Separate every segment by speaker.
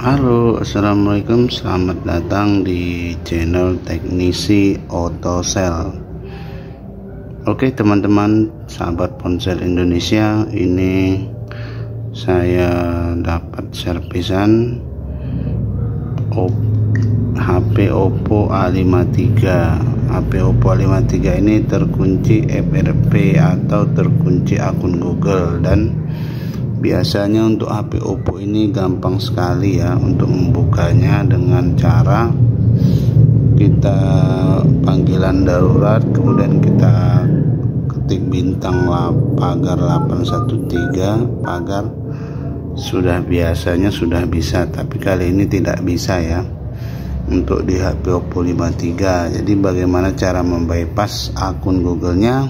Speaker 1: Halo, assalamualaikum, selamat datang di channel Teknisi Otosel. Oke teman-teman, sahabat ponsel Indonesia, ini saya dapat servisan HP Oppo A53. HP Oppo A53 ini terkunci FRP atau terkunci akun Google, dan biasanya untuk HP Oppo ini gampang sekali ya untuk membukanya dengan cara kita panggilan darurat, kemudian kita ketik bintang pagar 813 pagar, biasanya sudah bisa, tapi kali ini tidak bisa ya untuk di HP Oppo 53. Jadi bagaimana cara membypass akun Google-nya?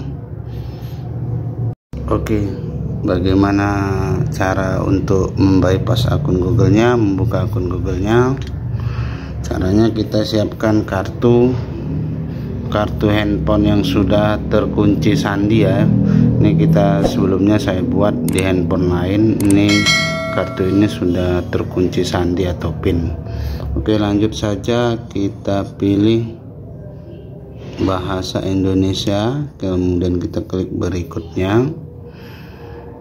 Speaker 1: Oke, bagaimana cara untuk membypass akun Google-nya, membuka akun Google-nya? Caranya kita siapkan kartu handphone yang sudah terkunci sandi ya. Ini kita sebelumnya saya buat di handphone lain. Ini kartu ini sudah terkunci sandi atau PIN. Oke, lanjut saja, kita pilih bahasa Indonesia, kemudian kita klik berikutnya.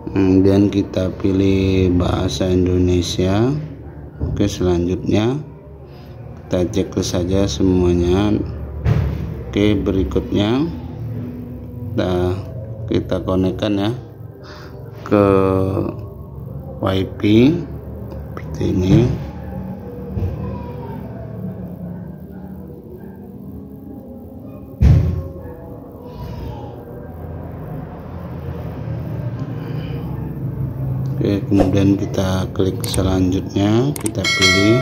Speaker 1: Kemudian kita pilih bahasa Indonesia. Oke, selanjutnya kita cek saja semuanya. Oke, berikutnya kita konekkan ya ke WiFi seperti ini. Oke, kemudian kita klik selanjutnya, kita pilih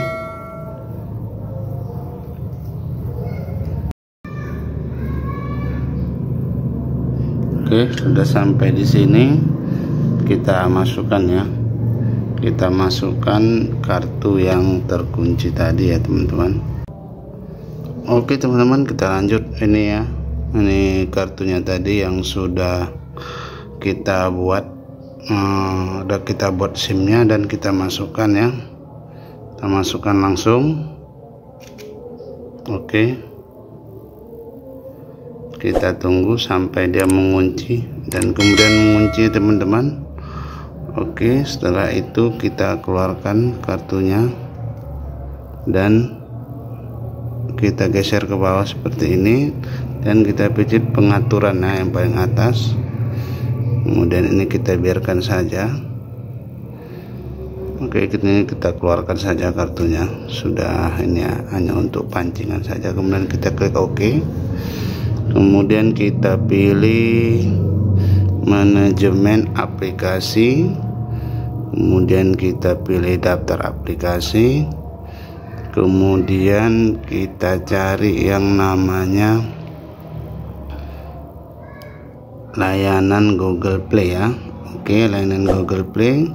Speaker 1: oke, sudah sampai di sini. Kita masukkan ya, kita masukkan kartu yang terkunci tadi ya teman-teman. Oke teman-teman, kita lanjut. Ini ya, ini kartunya tadi yang sudah kita buat. Udah kita buat SIM-nya dan kita masukkan ya, kita masukkan langsung. Oke, kita tunggu sampai dia mengunci dan kemudian mengunci teman-teman. Oke, setelah itu kita keluarkan kartunya dan kita geser ke bawah seperti ini, dan kita pijit pengaturan yang paling atas. Kemudian ini kita biarkan saja. Oke, ini kita keluarkan saja kartunya. Sudah, ini ya, hanya untuk pancingan saja. Kemudian kita klik OK. Kemudian kita pilih manajemen aplikasi. Kemudian kita pilih daftar aplikasi. Kemudian kita cari yang namanya layanan Google Play ya. Oke, layanan Google Play.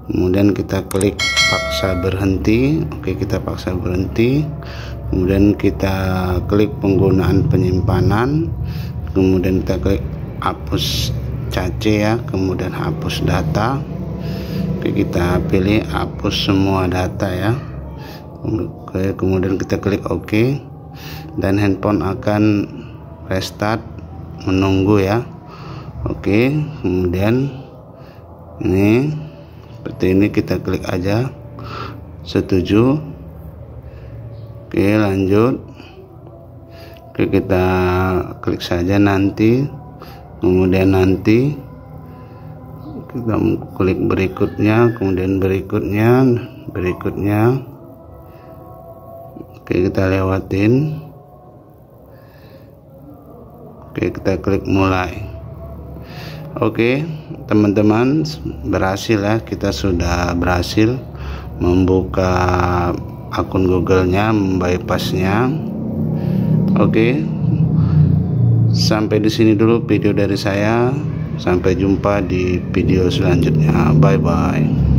Speaker 1: Kemudian kita klik paksa berhenti. Oke, kita paksa berhenti. Kemudian kita klik penggunaan penyimpanan. Kemudian kita klik hapus cache ya. Kemudian hapus data. Oke, kita pilih hapus semua data ya. Oke, kemudian kita klik OK, dan handphone akan restart, menunggu ya. Oke, kemudian ini seperti ini, kita klik aja setuju. Oke, lanjut. Oke, kita klik saja nanti. Kemudian nanti kita klik berikutnya, kemudian berikutnya. Oke, kita lewatin. Oke, kita klik mulai. Oke teman-teman, berhasil ya, kita sudah berhasil membuka akun Google-nya, membypassnya. Oke, sampai di sini dulu video dari saya. Sampai jumpa di video selanjutnya. Bye bye.